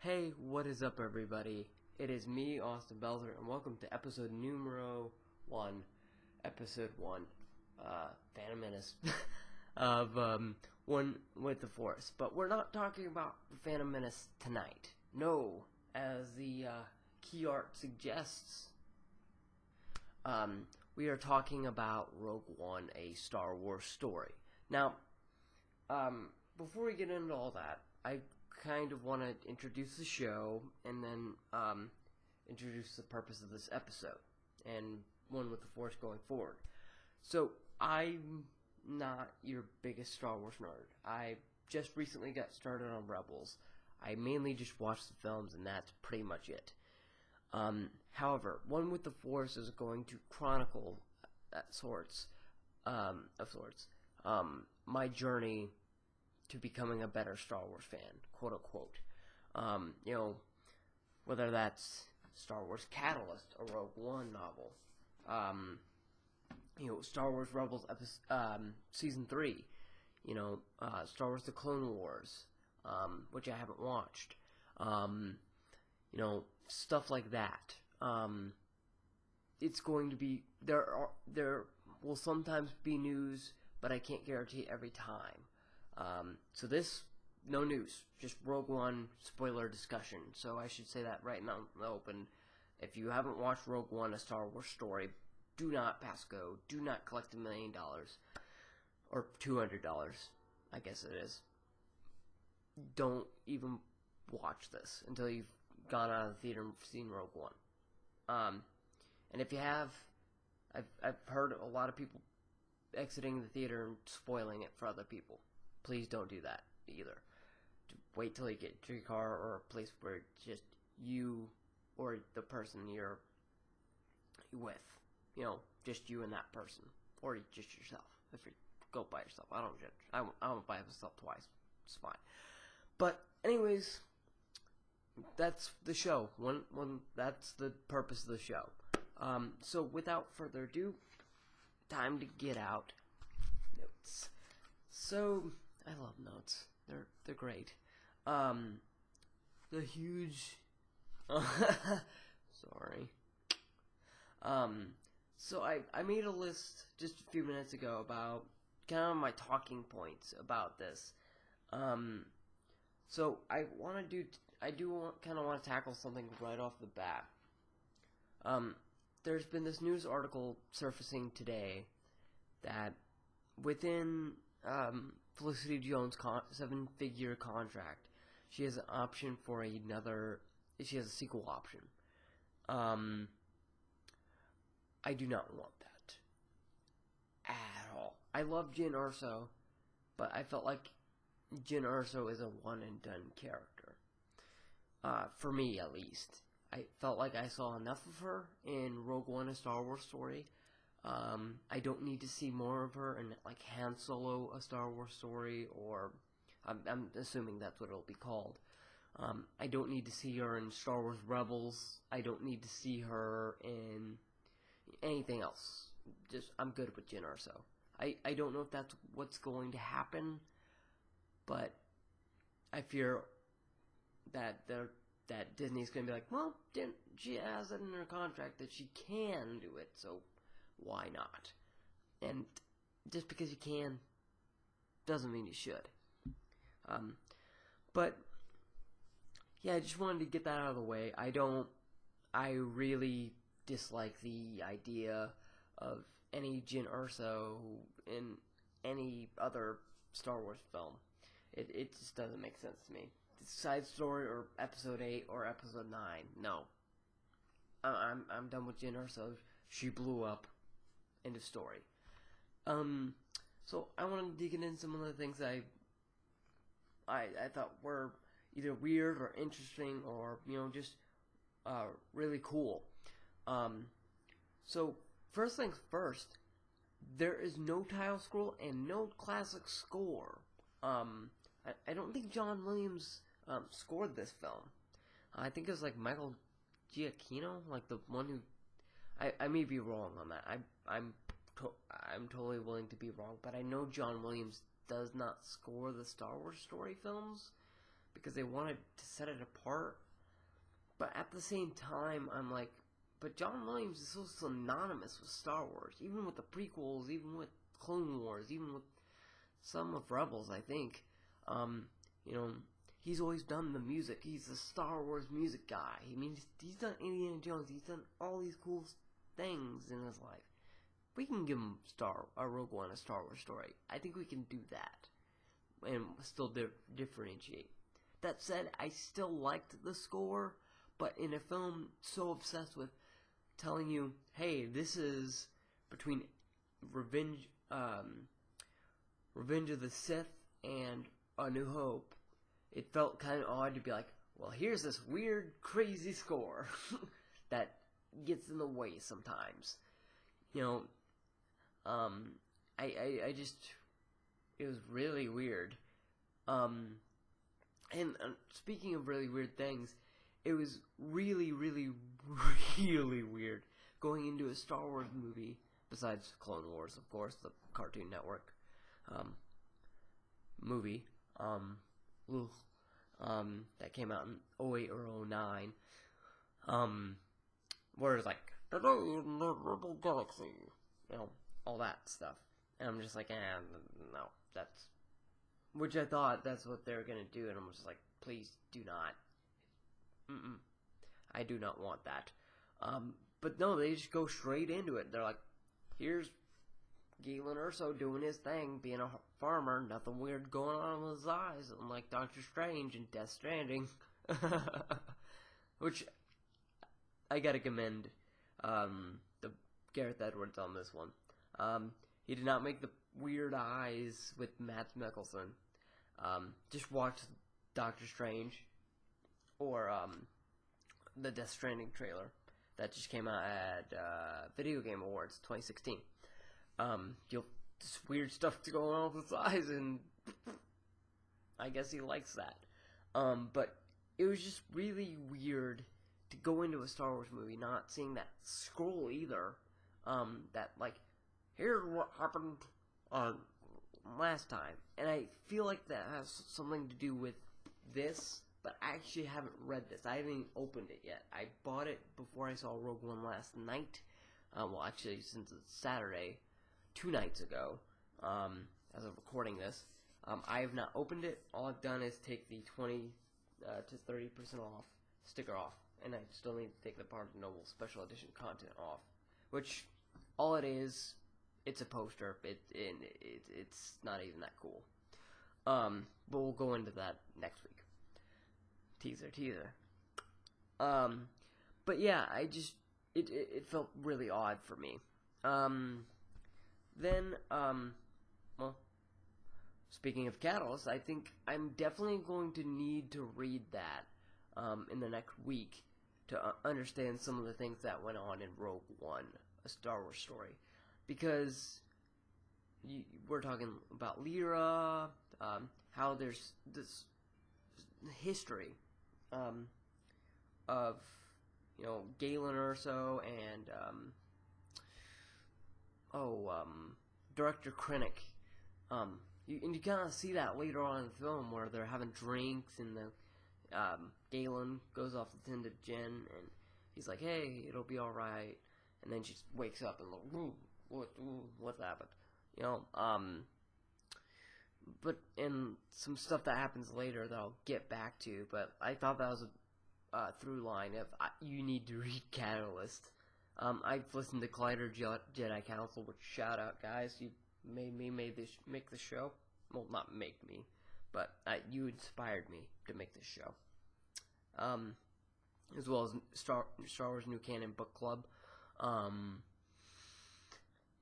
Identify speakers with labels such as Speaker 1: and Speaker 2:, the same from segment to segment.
Speaker 1: Hey, what is up, everybody? It is me, Austin Belzer, and welcome to episode numero 1, episode 1, Phantom Menace, of, One with the Force. But we're not talking about the Phantom Menace tonight. No, as the, key art suggests, we are talking about Rogue One, a Star Wars story. Now, before we get into all that, I kind of want to introduce the show and then introduce the purpose of this episode and One with the Force going forward. So, I'm not your biggest Star Wars nerd. I just recently got started on Rebels. I mainly just watch the films, and that's pretty much it. However, One with the Force is going to chronicle my journey to becoming a better Star Wars fan, quote unquote. Whether that's Star Wars Catalyst, a Rogue One novel, Star Wars Rebels Season 3, Star Wars The Clone Wars, which I haven't watched, stuff like that. It's going to be, there will sometimes be news, but I can't guarantee it every time. So this, no news, just Rogue One spoiler discussion. So I should say that right now in the open. If you haven't watched Rogue One, a Star Wars story, do not pass go. Do not collect $1 million. Or $200, I guess it is. Don't even watch this until you've gone out of the theater and seen Rogue One. And if you have, I've heard a lot of people exiting the theater and spoiling it for other people. Please don't do that either. Wait till you get to your car or a place where it's just you or the person you're with. Just you and that person. Or just yourself. If you go by yourself. I don't judge. I won't by myself twice. It's fine. But anyways, that's the show. That's the purpose of the show. So without further ado, time to get out notes. So I love notes. They're great. The huge sorry. So I made a list just a few minutes ago about kind of my talking points about this. So I do kind of want to tackle something right off the bat. There's been this news article surfacing today that within Felicity Jones' 7-figure contract, she has an option for she has a sequel option. I do not want that at all. I love Jyn Erso, but I felt like Jyn Erso is a one-and-done character. For me, at least. I felt like I saw enough of her in Rogue One, a Star Wars story. I don't need to see more of her in, like, Han Solo, a Star Wars story, or I'm assuming that's what it'll be called. I don't need to see her in Star Wars Rebels. I don't need to see her in anything else. I'm good with Jyn Erso. I don't know if that's what's going to happen, but I fear that Disney's going to be like, well, she has it in her contract that she can do it, so why not? And just because you can doesn't mean you should. But yeah, I just wanted to get that out of the way. I really dislike the idea of any Jyn Erso in any other Star Wars film. It just doesn't make sense to me. Side story or episode 8 or episode 9. No. I'm done with Jyn Erso. She blew up. End of story. So I wanted to dig into some of the things I thought were either weird or interesting or, just really cool. So first things first, there is no title scroll and no classic score. I don't think John Williams scored this film. I think it was like Michael Giacchino, like the one who. I may be wrong on that. I'm totally willing to be wrong, but I know John Williams does not score the Star Wars story films because they wanted to set it apart. But at the same time, I'm like, but John Williams is so synonymous with Star Wars, even with the prequels, even with Clone Wars, even with some of Rebels, I think. You know, he's always done the music. He's a Star Wars music guy. I mean, he's done Indiana Jones. He's done all these cool things in his life. We can give him Rogue One, a Star Wars story. I think we can do that and still differentiate. That said, I still liked the score, but in a film so obsessed with telling you, hey, this is between Revenge of the Sith and A New Hope, it felt kind of odd to be like, well, here's this weird, crazy score that gets in the way sometimes. You know, I just, it was really weird. And speaking of really weird things, it was really, really, really weird going into a Star Wars movie, besides Clone Wars, of course, the Cartoon Network movie, that came out in 08 or 09, where it's like, today in the Rebel Galaxy, you know, all that stuff, and I'm just like, no, that's, which I thought that's what they were gonna do, and I'm just like, please do not, I do not want that, but no, they just go straight into it. They're like, here's Galen Erso doing his thing, being a farmer, nothing weird going on with his eyes, unlike Doctor Strange and Death Stranding. Which, I gotta commend the Gareth Edwards on this one. He did not make the weird eyes with Matt Mikkelsen. Just watch Doctor Strange, or the Death Stranding trailer that just came out at Video Game Awards 2016. You'll just weird stuff going on with his eyes, and I guess he likes that. But it was just really weird to go into a Star Wars movie not seeing that scroll either. That like, here's what happened last time, and I feel like that has something to do with this. But I actually haven't read this. I haven't even opened it yet. I bought it before I saw Rogue One last night. Well, actually, since it's Saturday, 2 nights ago, as of recording this. I have not opened it. All I've done is take the 20 to 30% off sticker off, and I still need to take the Barnes & Noble Special Edition content off, which, all it is, it's a poster. It's not even that cool. But we'll go into that next week. Teaser. But yeah, it felt really odd for me. Then, well, speaking of Catalyst, I think I'm definitely going to need to read that in the next week to understand some of the things that went on in Rogue One, a Star Wars story. Because we're talking about Lyra, how there's this history of, you know, Galen Erso and Director Krennic. And you kind of see that later on in the film where they're having drinks, and the Galen goes off to tend to Jen, and he's like, "Hey, it'll be all right," and then she wakes up and like, what's happened? You know, but and some stuff that happens later that I'll get back to. But I thought that was a through line of you need to read Catalyst. I've listened to Collider Jedi Council, which, shout out, guys, you made me make this show. Well, not make me, but you inspired me to make this show. As well as Star Wars New Canon Book Club.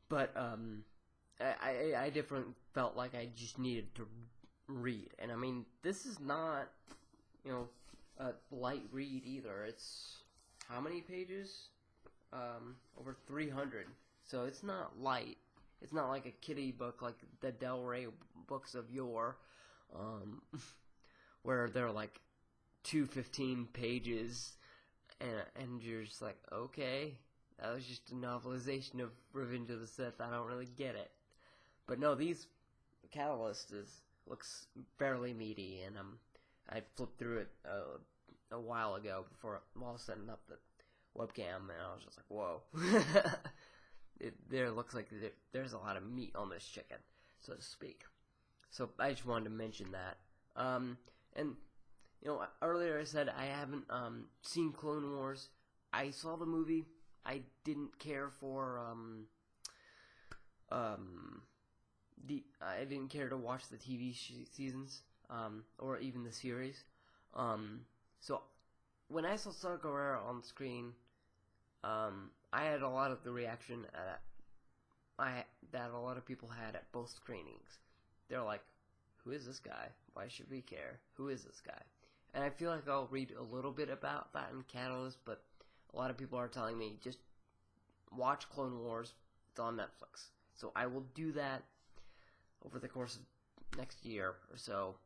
Speaker 1: But I definitely felt like I just needed to read. And I mean, this is not, you know, a light read either. It's, how many pages? Over 300. So it's not light. It's not like a kiddie book like the Del Rey books of yore, where they're like 215 pages, and you're just like, okay, that was just a novelization of Revenge of the Sith. I don't really get it. But no, these Catalyst looks fairly meaty, and I flipped through it a while ago while setting up the webcam, and I was just like, whoa. There looks like there's a lot of meat on this chicken, so to speak. So I just wanted to mention that. And earlier I said I haven't seen Clone Wars. I saw the movie. I didn't care for I didn't care to watch the TV seasons or even the series. So when I saw Saw Gerrera on screen, I had a lot of the reaction that a lot of people had at both screenings. They're like, who is this guy? Why should we care? Who is this guy? And I feel like I'll read a little bit about that in Catalyst, but a lot of people are telling me, just watch Clone Wars. It's on Netflix. So I will do that over the course of next year or so,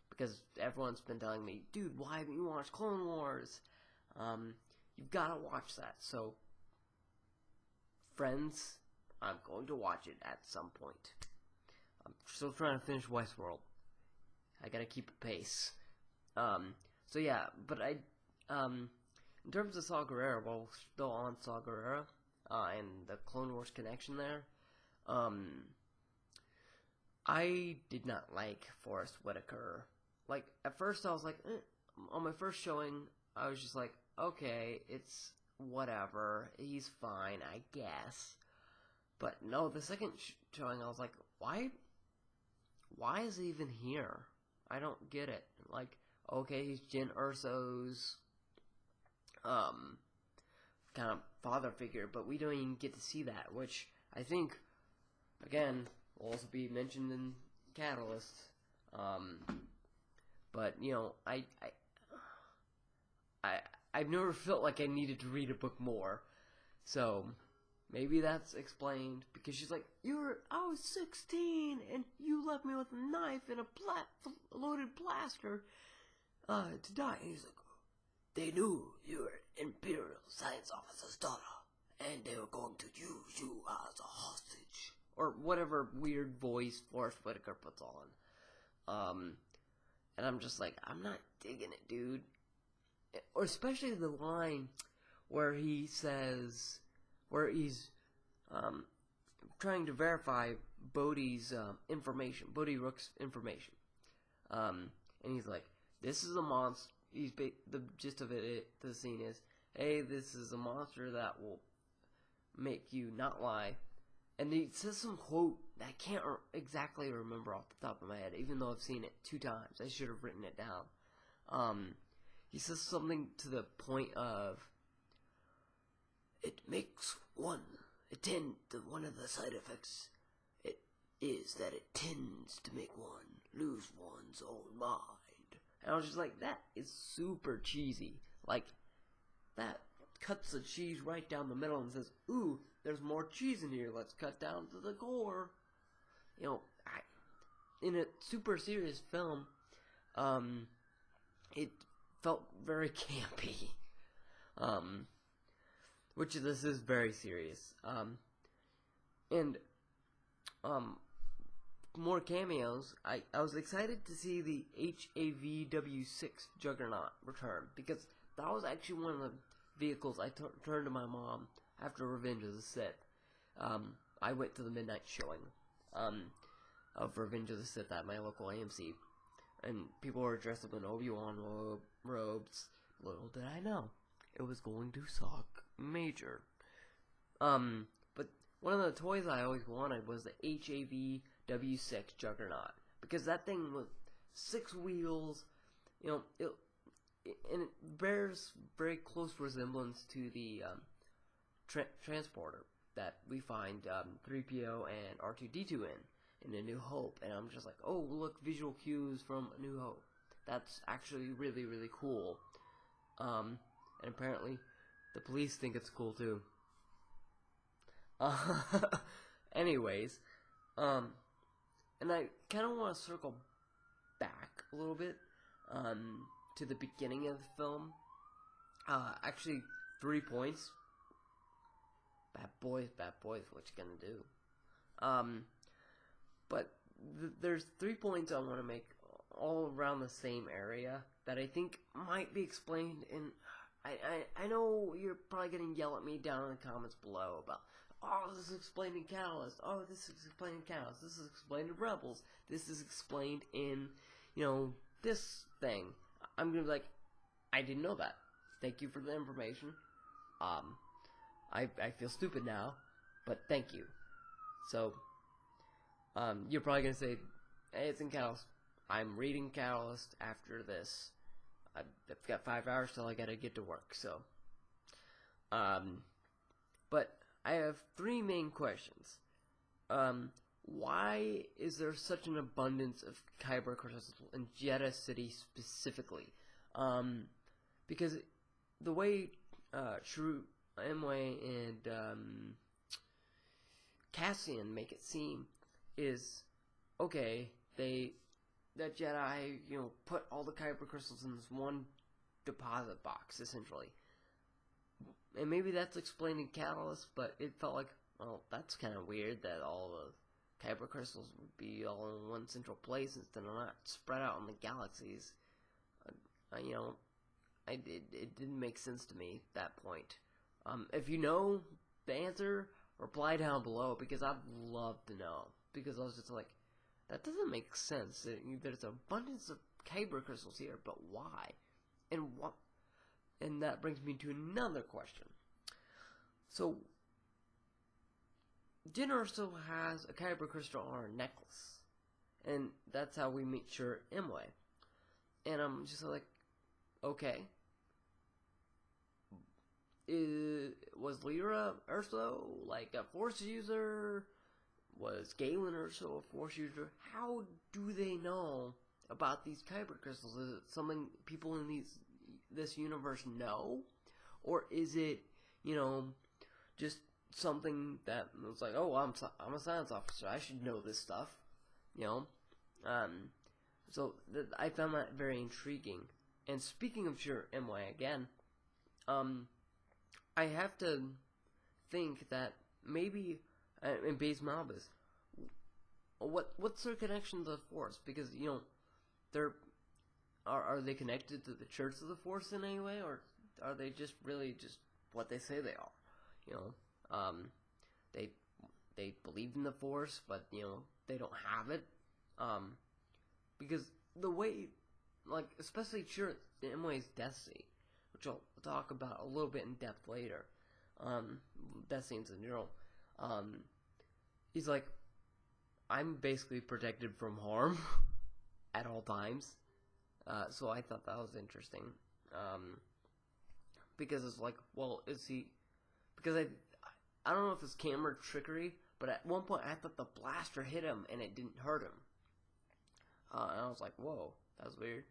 Speaker 1: because everyone's been telling me, dude, why haven't you watched Clone Wars? You've got to watch that. So, friends, I'm going to watch it at some point. I'm still trying to finish Westworld. I gotta keep a pace. So yeah, but in terms of Saw Gerrera, while we're still on Saw Gerrera, and the Clone Wars connection there, I did not like Forrest Whitaker. Like, at first I was like, on my first showing, I was just like, okay, it's whatever, he's fine, I guess. But no, the second showing, I was like, why is he even here? I don't get it. Like, okay, he's Jyn Erso's kind of father figure, but we don't even get to see that, which I think, again, will also be mentioned in Catalyst. But I've never felt like I needed to read a book more, so maybe that's explained, because she's like, I was 16, and you left me with a knife and a loaded blaster, to die. And he's like, they knew you were Imperial Science Officer's daughter, and they were going to use you as a hostage. Or whatever weird voice Forrest Whitaker puts on. And I'm just like, I'm not digging it, dude. Or especially the line where he says, where he's trying to verify Bodhi's information, Bodhi Rook's information. And he's like, this is a monster. The gist of the scene is, hey, this is a monster that will make you not lie. And he says some quote that I can't exactly remember off the top of my head, even though I've seen it 2 times. I should have written it down. He says something to the point of, one of the side effects is that it tends to make one lose one's own mind. And I was just like, that is super cheesy. Like, that cuts the cheese right down the middle and says, ooh, there's more cheese in here, let's cut down to the core. In a super serious film, it felt very campy. Which this is very serious. More cameos. I was excited to see the HAVW6 Juggernaut return, because that was actually one of the vehicles I turned to my mom after Revenge of the Sith. I went to the midnight showing of Revenge of the Sith at my local AMC, and people were dressed up in Obi-Wan robes. Little did I know, it was going to suck major. But one of the toys I always wanted was the HAVW6 Juggernaut, because that thing was 6 wheels, and it bears very close resemblance to the transporter that we find 3PO and R2-D2 in A New Hope, and I'm just like, oh, look, visual cues from A New Hope. That's actually really, really cool. And apparently the police think it's cool too. Anyways, and I kind of want to circle back a little bit to the beginning of the film. Actually, 3 points. Bad boys, what you gonna do? But there's 3 points I want to make all around the same area that I think might be explained in. I know you're probably going to yell at me down in the comments below about, oh, this is explained in Catalyst. Oh, this is explained in Catalyst. This is explained in Rebels. This is explained in, this thing. I'm going to be like, I didn't know that. Thank you for the information. I feel stupid now, but thank you. So, you're probably going to say, hey, it's in Catalyst. I'm reading Catalyst after this. I've got 5 hours till I gotta get to work, so. But I have 3 main questions. Why is there such an abundance of kyber crystals in Jeddah City specifically? Because the way Shrew, Emway, and Cassian make it seem is, okay, that Jedi, put all the kyber crystals in this one deposit box, essentially. And maybe that's explained in Catalyst, but it felt like, well, that's kind of weird that all the kyber crystals would be all in one central place instead of not spread out in the galaxies. It didn't make sense to me at that point. If you know the answer, reply down below, because I'd love to know. Because I was just like, that doesn't make sense. There's an abundance of kyber crystals here, but why? And that brings me to another question. So, Jyn Erso has a kyber crystal on her necklace, and that's how we meet Shur Emway. And I'm just like, okay, was Lyra Erso like a Force user? Was Galen Erso a Force user? How do they know about these kyber crystals? Is it something people in this universe know? Or is it, just something that was like, oh, I'm a science officer, I should know this stuff, So I found that very intriguing. And speaking of Shur Emway again, I have to think that maybe in Baze Malbus, what's their connection to the Force? Because they're are they connected to the Church of the Force in any way, or are they just really just what they say they are? They believe in the Force, but they don't have it. Because the way, like, especially Shur Emway's Destiny, which I'll talk about a little bit in depth later. Death scenes in general. He's like, I'm basically protected from harm at all times. So I thought that was interesting. Because it's like, well, is he? Because I don't know if it's camera trickery, but at one point I thought the blaster hit him and it didn't hurt him. And I was like, whoa, that was weird.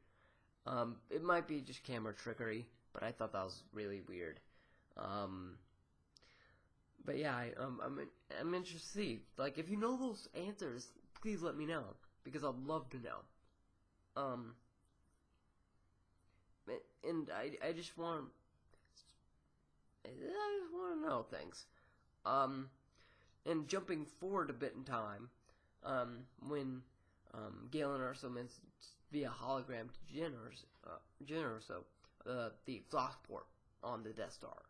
Speaker 1: It might be just camera trickery, but I thought that was really weird. But yeah, I'm interested to see. Like, if you know those answers, please let me know, because I'd love to know. And I just want to know things. And jumping forward a bit in time, when Galen Erso mentions via hologram to Jyn Erso, the exhaust port on the Death Star.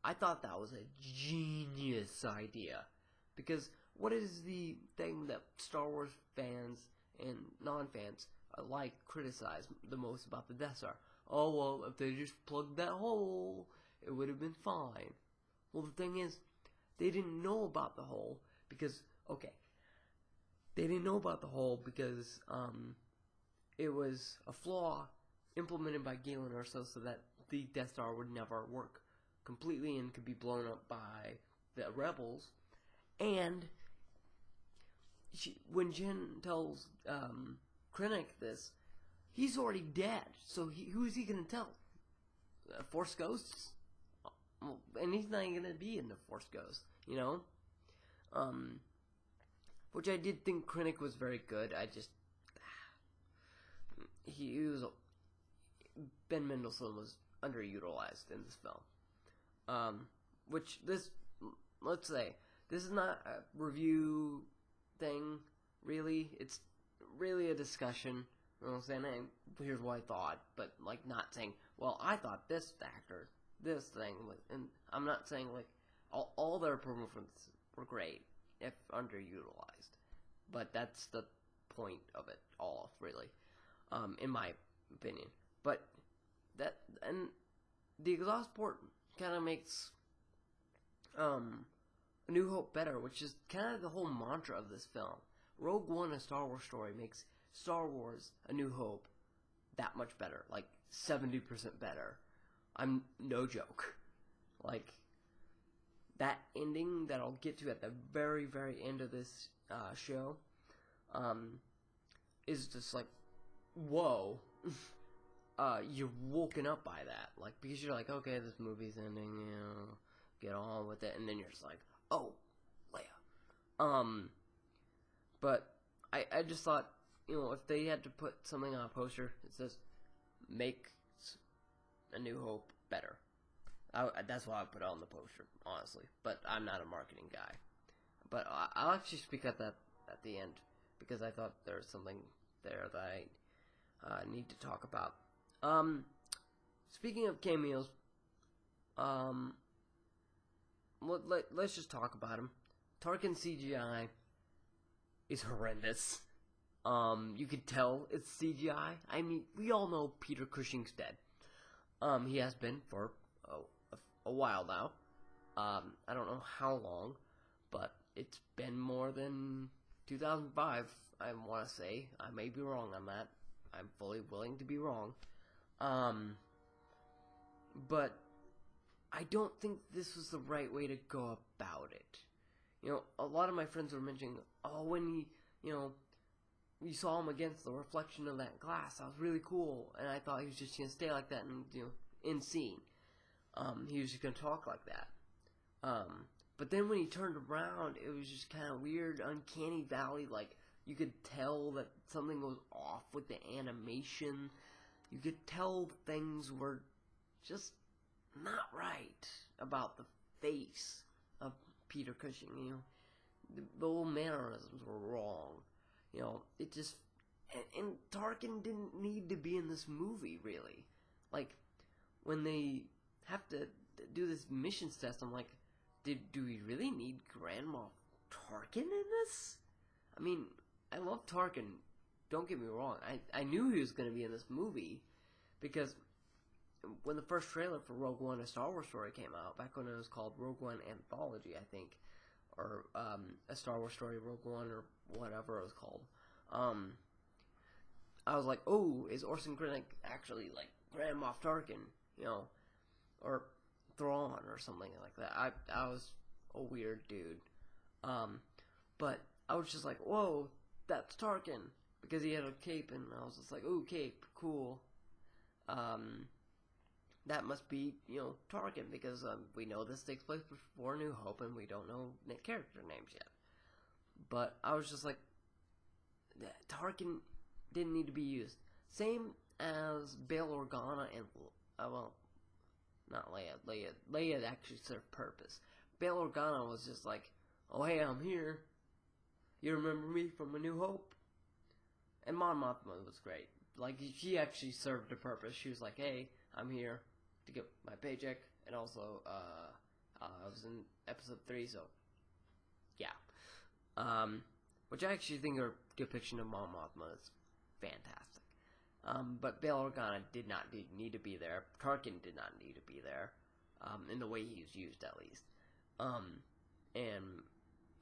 Speaker 1: I thought that was a genius idea, because what is the thing that Star Wars fans and non-fans alike criticize the most about the Death Star? Oh, well, if they just plugged that hole, it would have been fine. Well, the thing is, they didn't know about the hole because, they didn't know about the hole because it was a flaw implemented by Galen Erso so that the Death Star would never work completely and could be blown up by the rebels. And when Jyn tells Krennic this, he's already dead. So who is he going to tell? Force Ghosts? And he's not even going to be in the Force Ghost, which I did think Krennic was very good. Ben Mendelsohn was underutilized in this film. Let's say, this is not a review thing, really. It's really a discussion. You know what I'm saying? And here's what I thought, but like not saying, well, I thought this actor, this thing, and I'm not saying like all their performances were great if underutilized, but that's the point of it all, really, in my opinion. But that and the exhaust port kind of makes A New Hope better, which is kind of the whole mantra of this film. Rogue One, a Star Wars story, makes Star Wars A New Hope that much better, like 70% better. I'm no joke. Like, that ending that I'll get to at the very, very end of this show is just like, whoa. You're woken up by that. Like, because you're like, okay, this movie's ending, you know, get on with it, and then you're just like, oh, Leia. But I just thought, you know, if they had to put something on a poster, it says, make A New Hope better. That's why I put it on the poster, honestly. But I'm not a marketing guy. But I'll actually speak at that at the end, because I thought there was something there that I need to talk about. Speaking of cameos, let's just talk about him. Tarkin CGI is horrendous. You could tell it's CGI. I mean, we all know Peter Cushing's dead. He has been for a while now. I don't know how long, but it's been more than 2005, I want to say. I may be wrong on that. I'm fully willing to be wrong. But I don't think this was the right way to go about it. You know, a lot of my friends were mentioning, oh, when he, you know, you saw him against the reflection of that glass, that was really cool, and I thought he was just going to stay like that and, you know, in scene. He was just going to talk like that. But then when he turned around, it was just kind of weird, uncanny valley, like, you could tell that something was off with the animation. You could tell things were just not right about the face of Peter Cushing, you know. The little mannerisms were wrong. You know, it just... And Tarkin didn't need to be in this movie, really. Like, when they have to do this missions test, I'm like, do we really need Grand Moff Tarkin in this? I mean, I love Tarkin. Don't get me wrong. I knew he was going to be in this movie because when the first trailer for Rogue One, a Star Wars story came out, back when it was called Rogue One Anthology, I think, or a Star Wars story, Rogue One, or whatever it was called, I was like, oh, is Orson Krennic actually, like, Grand Moff Tarkin, you know, or Thrawn or something like that. I was a weird dude. But I was just like, whoa, that's Tarkin, because he had a cape, and I was just like, ooh, cape, cool. That must be, you know, Tarkin, because we know this takes place before New Hope, and we don't know character names yet. But I was just like, Tarkin didn't need to be used. Same as Bail Organa and, well, not Leia. Leia actually served purpose. Bail Organa was just like, oh, hey, I'm here. You remember me from A New Hope? And Mon Mothma was great. Like, she actually served a purpose. She was like, hey, I'm here to get my paycheck. And also, I was in episode 3, so, yeah. Which I actually think her depiction of Mon Mothma is fantastic. But Bail Organa did not need to be there. Tarkin did not need to be there, in the way he was used, at least. And,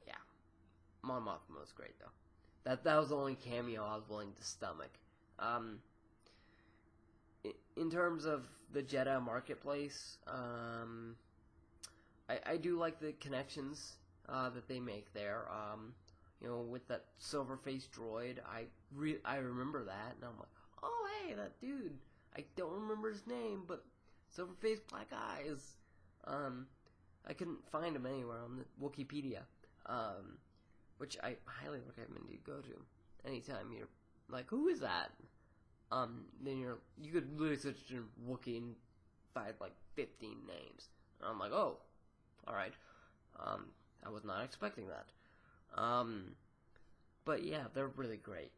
Speaker 1: yeah. Mon Mothma was great, though. That was the only cameo I was willing to stomach. In terms of the Jedi marketplace, I do like the connections that they make there. You know, with that silver-faced droid, I remember that, and I'm like, oh, hey, that dude. I don't remember his name, but silver-faced black eyes. I couldn't find him anywhere on the Wikipedia, which I highly recommend you go to anytime you're like, who is that? Then you could literally search in Wookiee and find like 15 names. And I'm like, oh, alright. I was not expecting that. But yeah, they're really great.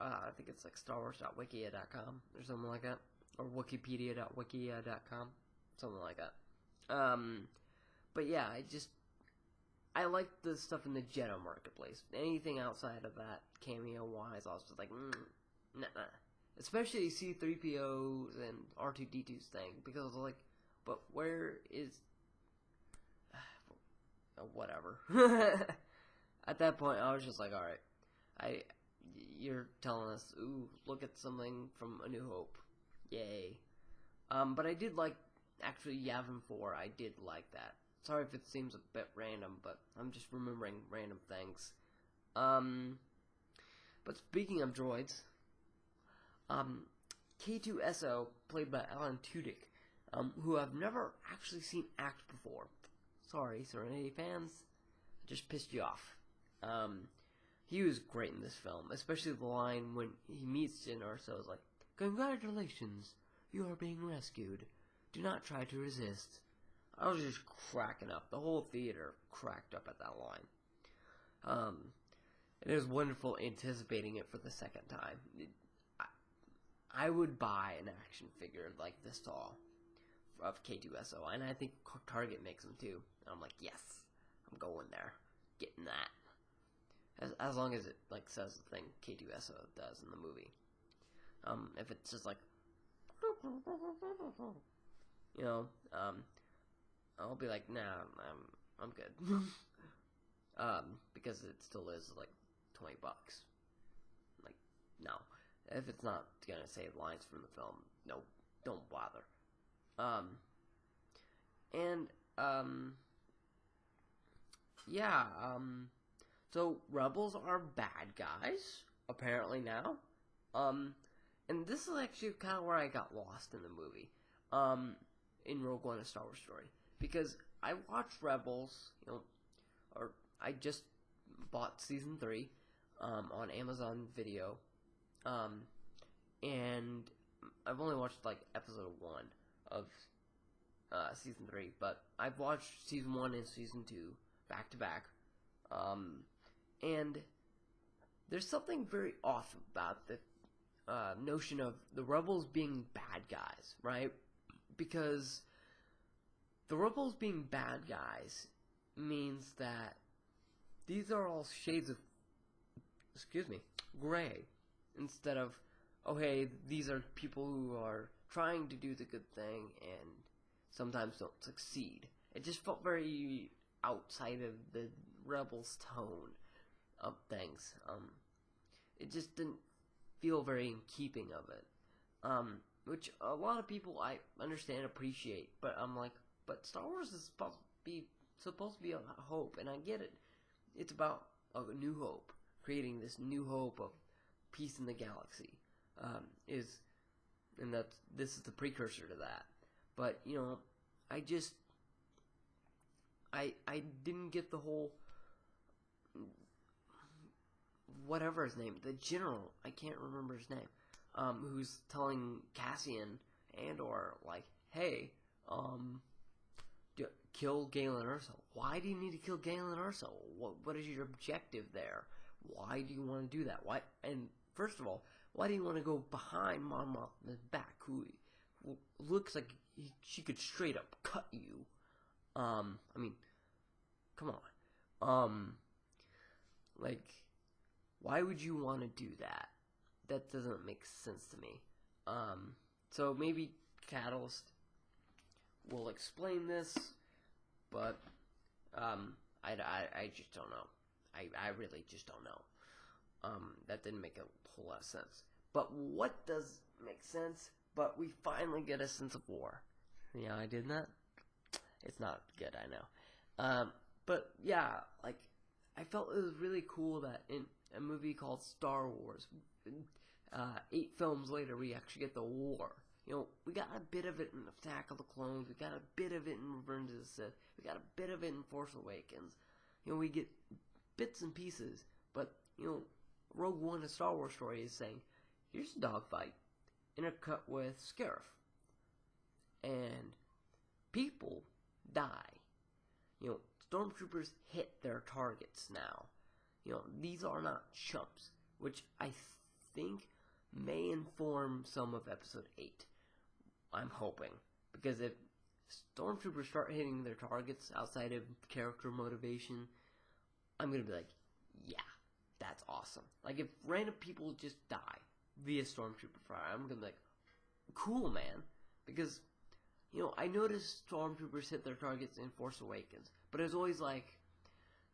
Speaker 1: I think it's like StarWars.wikia.com or something like that, or Wikipedia.wikia.com, something like that. But yeah, I like the stuff in the Jedi marketplace. Anything outside of that, cameo-wise, I was just like, nah. Especially C-3PO's and R2-D2's thing, because I was like, but where is... whatever. At that point, I was just like, alright, you're telling us, ooh, look at something from A New Hope. Yay. But I did like, actually, Yavin 4, I did like that. Sorry if it seems a bit random, but I'm just remembering random things. But speaking of droids, K2SO, played by Alan Tudyk, who I've never actually seen act before. Sorry, Serenity fans, I just pissed you off. He was great in this film, especially the line when he meets Jyn Erso is like, "Congratulations, you are being rescued. Do not try to resist." I was just cracking up. The whole theater cracked up at that line. It was wonderful anticipating it for the second time. I would buy an action figure like this tall of K2SO, and I think Target makes them too. And I'm like, yes, I'm going there, getting that. As long as it like says the thing K2SO does in the movie. If it's just like, you know, I'll be like, nah, I'm good. Because it still is like $20. Like, no. If it's not gonna say lines from the film, no, don't bother. So Rebels are bad guys, apparently now. And this is actually kind of where I got lost in the movie, in Rogue One: A Star Wars Story. Because I watched Rebels, or I just bought Season 3, on Amazon Video, and I've only watched, like, Episode 1 of, Season 3, but I've watched Season 1 and Season 2 back to back, and there's something very off about the, notion of the Rebels being bad guys, right? Because the Rebels being bad guys means that these are all shades of, gray, instead of, oh hey, these are people who are trying to do the good thing and sometimes don't succeed. It just felt very outside of the Rebels' tone of things. It just didn't feel very in keeping of it. Which a lot of people I understand, appreciate, but I'm like, but Star Wars is supposed to be about hope, and I get it. It's about a new hope, creating this new hope of peace in the galaxy. This is the precursor to that. But I didn't get the whole, whatever his name, the general, I can't remember his name, who's telling Cassian Andor, like, hey, kill Galen Erso. Why do you need to kill Galen Erso? What is your objective there? Why do you want to do that? Why? And first of all, why do you want to go behind Mon Mothma's back, who looks like she could straight up cut you? I mean, come on. Like, why would you want to do that? That doesn't make sense to me. So maybe Catalyst will explain this, but I just don't know. I really just don't know. That didn't make a whole lot of sense. But what does make sense? But we finally get a sense of war. Yeah, I did that. It's not good, I know. But yeah, like, I felt it was really cool that in a movie called Star Wars, 8 films later, we actually get the war. We got a bit of it in Attack of the Clones, we got a bit of it in Revenge of the Sith, we got a bit of it in Force Awakens. We get bits and pieces, but, Rogue One: A Star Wars Story is saying, here's a dogfight, intercut with Scarif, and people die. Stormtroopers hit their targets now. These are not chumps, which I think may inform some of Episode 8. I'm hoping. Because if Stormtroopers start hitting their targets outside of character motivation, I'm going to be like, yeah, that's awesome. Like, if random people just die via Stormtrooper fire, I'm going to be like, cool, man. Because, you know, I noticed Stormtroopers hit their targets in Force Awakens, but it was always like,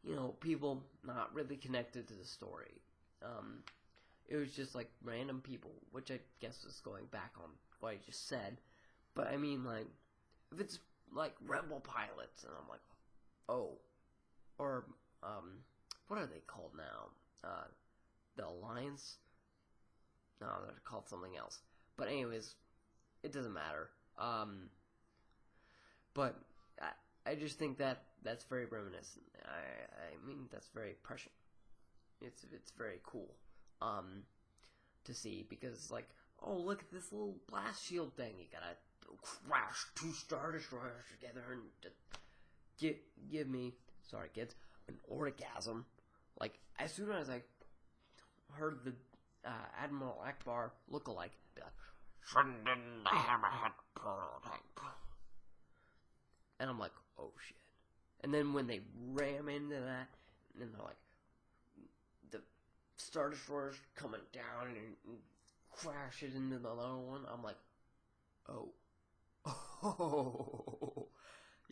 Speaker 1: you know, people not really connected to the story. It was just like random people, which I guess is going back on what I just said. But I mean, like, if it's like rebel pilots, and I'm like, oh, or what are they called now? The Alliance? No, they're called something else. But anyways, it doesn't matter. But I just think that's very reminiscent. I mean, that's very prescient. It's very cool to see, because like, oh, look at this little blast shield thing. You gotta crash 2 Star Destroyers together and give me, sorry kids, an orgasm. Like, as soon as I heard the Admiral Akbar look-alike, be like, send in the hammerhead prototype. And I'm like, oh shit. And then when they ram into that, and they're like, the Star Destroyers coming down and crash it into the other one, I'm like, oh. Oh,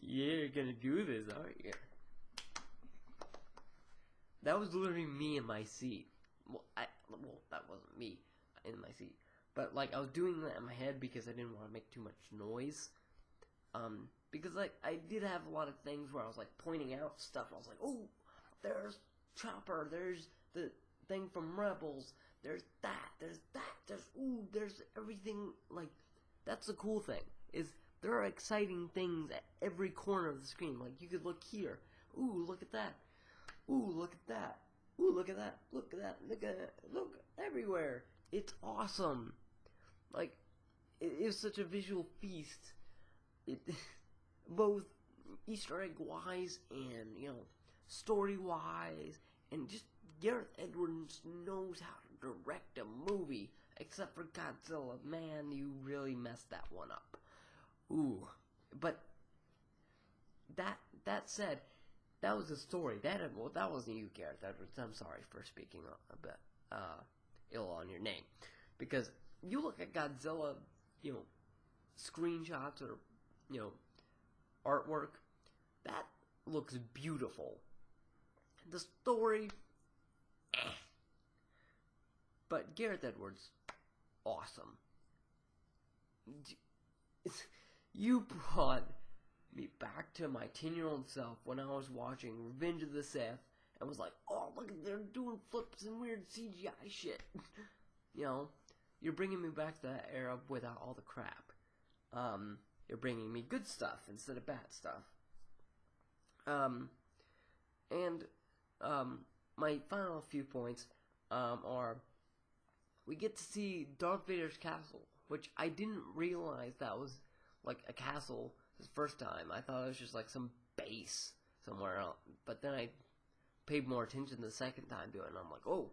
Speaker 1: yeah, you're gonna do this, aren't you? That was literally me in my seat. Well, that wasn't me in my seat. But, like, I was doing that in my head because I didn't want to make too much noise. Because, like, I did have a lot of things where I was, like, pointing out stuff. I was like, oh, there's Chopper, there's the thing from Rebels, there's everything. Like, that's the cool thing, is there are exciting things at every corner of the screen. Like, you could look here. Ooh, look at that. Ooh, look at that. Ooh, look at that. Look at that. Look at it. Look everywhere. It's awesome. Like, it is such a visual feast. It, both Easter egg wise and, you know, story wise, and just Gareth Edwards knows how to direct a movie. Except for Godzilla. Man, you really messed that one up. Ooh. But that said, that was a story. That wasn't you, Gareth Edwards. I'm sorry for speaking a bit ill on your name. Because you look at Godzilla, you know, screenshots or, you know, artwork, that looks beautiful. The story, eh. But Gareth Edwards, awesome. You brought me back to my 10-year-old self when I was watching Revenge of the Sith and was like, oh, look, they're doing flips and weird CGI shit. You know, you're bringing me back to that era without all the crap. You're bringing me good stuff instead of bad stuff. My final few points are, we get to see Darth Vader's castle, which I didn't realize that was like a castle the first time. I thought it was just like some base somewhere else. But then I paid more attention the second time to it, and I'm like, oh,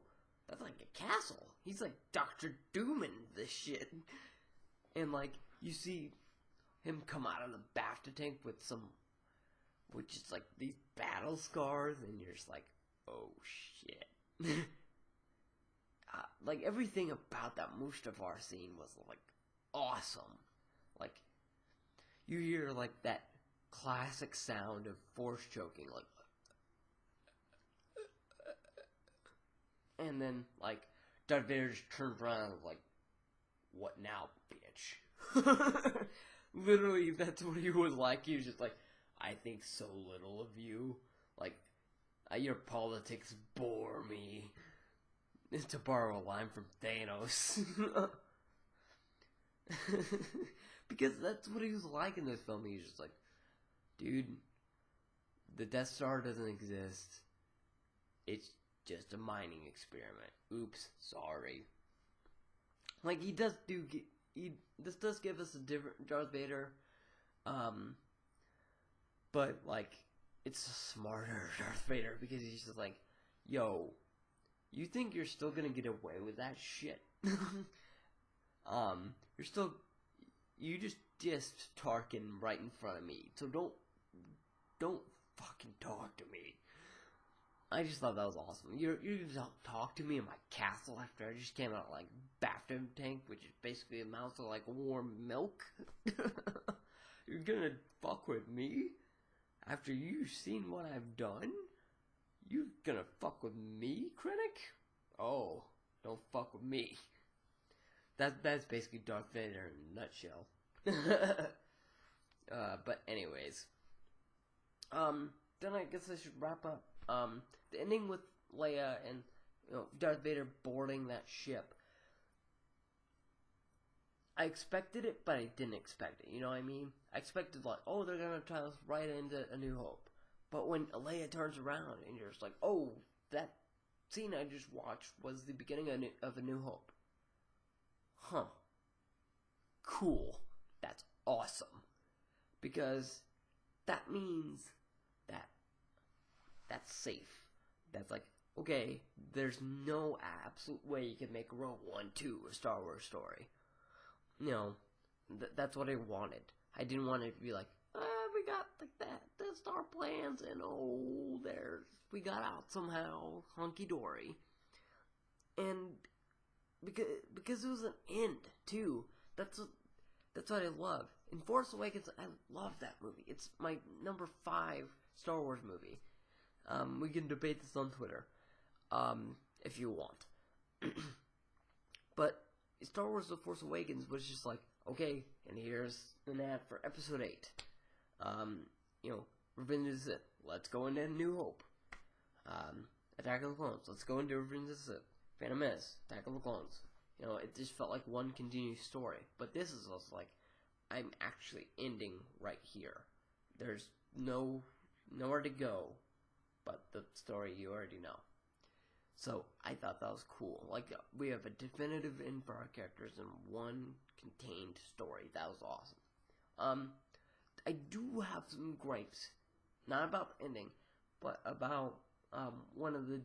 Speaker 1: that's like a castle. He's like Dr. Doom in this shit. And like, you see him come out of the BAFTA tank with just like these battle scars, and you're just like, oh shit. Like, everything about that Mustafar scene was like awesome. Like, you hear like that classic sound of force choking, like, and then like Darth Vader just turns around and is like, what now, bitch? Literally, that's what he was like. He was just like, I think so little of you. Like, your politics bore me. To borrow a line from Thanos. Because that's what he was like in this film. He was just like, dude, the Death Star doesn't exist. It's just a mining experiment. Oops, sorry. Like, this does give us a different Darth Vader. But, like, it's a smarter Darth Vader, because he's just like, yo, You think you're still gonna get away with that shit? You just dissed Tarkin right in front of me, so don't fucking talk to me. I just thought that was awesome. You don't talk to me in my castle after I just came out like bathtub tank, which is basically amounts to like warm milk. You're gonna fuck with me after you've seen what I've done? You gonna fuck with me, critic? Oh, don't fuck with me. That's basically Darth Vader in a nutshell. But anyways, then I guess I should wrap up. The ending with Leia and Darth Vader boarding that ship. I expected it, but I didn't expect it. You know what I mean? I expected like, oh, they're gonna tie us right into A New Hope. But when Leia turns around and you're just like, oh, that scene I just watched was the beginning of A New Hope. Huh. Cool. That's awesome. Because that means that that's safe. That's like, okay, there's no absolute way you can make Rogue One 2 a Star Wars story. You know, that's what I wanted. I didn't want it to be like, we got like that. That's our plans, and we got out somehow, hunky dory. And because it was an end too. That's what I love. In Force Awakens, I love that movie. It's my number 5 Star Wars movie. We can debate this on Twitter, if you want. But Star Wars: The Force Awakens was just like, okay, and here's an ad for Episode 8. Revenge of the Sith. Let's go into New Hope. Attack of the Clones. Let's go into Revenge of the Sith. Phantom Menace. Attack of the Clones. It just felt like one continuous story. But this is also like, I'm actually ending right here. There's nowhere to go but the story you already know. So I thought that was cool. Like, we have a definitive end for our characters in one contained story. That was awesome. I do have some gripes. Not about the ending, but about one of the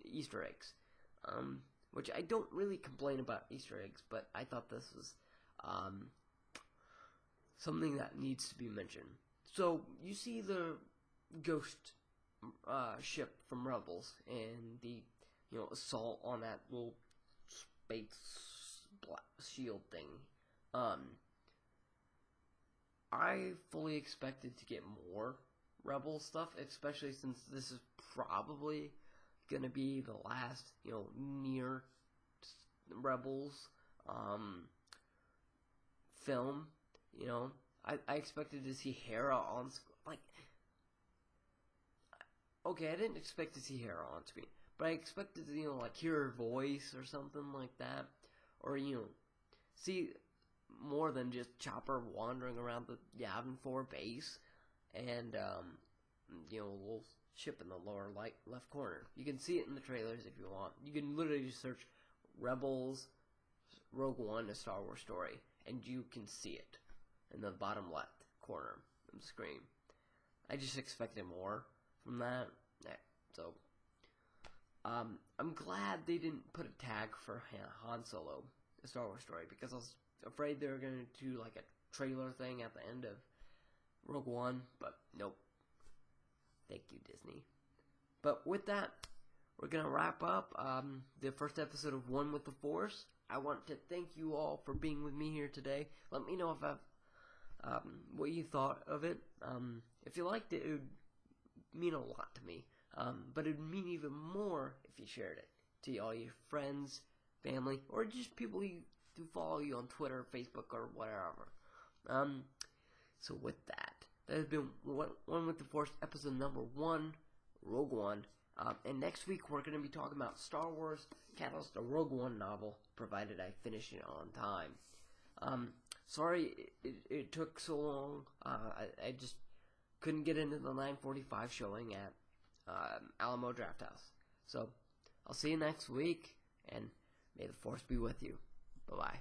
Speaker 1: Easter eggs. Which I don't really complain about Easter eggs, but I thought this was something that needs to be mentioned. So, you see the ghost ship from Rebels and the assault on that little space shield thing. I fully expected to get more Rebel stuff, especially since this is probably gonna be the last, near Rebels film. I expected to see Hera on screen. Like, okay, I didn't expect to see Hera on screen, but I expected to, hear her voice or something like that, or see more than just Chopper wandering around the Yavin 4 base, and a little ship in the lower left corner. You can see it in the trailers if you want. You can literally just search Rebels Rogue One, a Star Wars story, and you can see it in the bottom left corner of the screen. I just expected more from that. Yeah, so I'm glad they didn't put a tag for Han Solo, a Star Wars story, because I was afraid they were going to do like a trailer thing at the end of Rogue One, but nope. Thank you, Disney. But with that, we're going to wrap up the first episode of One with the Force. I want to thank you all for being with me here today. Let me know if what you thought of it. If you liked it, it would mean a lot to me. But it would mean even more if you shared it to all your friends, family, or just people who follow you on Twitter, Facebook, or whatever. So with that has been One with the Force, episode number 1, Rogue One. And next week we're going to be talking about Star Wars Catalyst, a Rogue One novel, provided I finish it on time. Sorry it took so long. I just couldn't get into the 9:45 showing at Alamo Drafthouse. So I'll see you next week, and may the Force be with you. Bye-bye.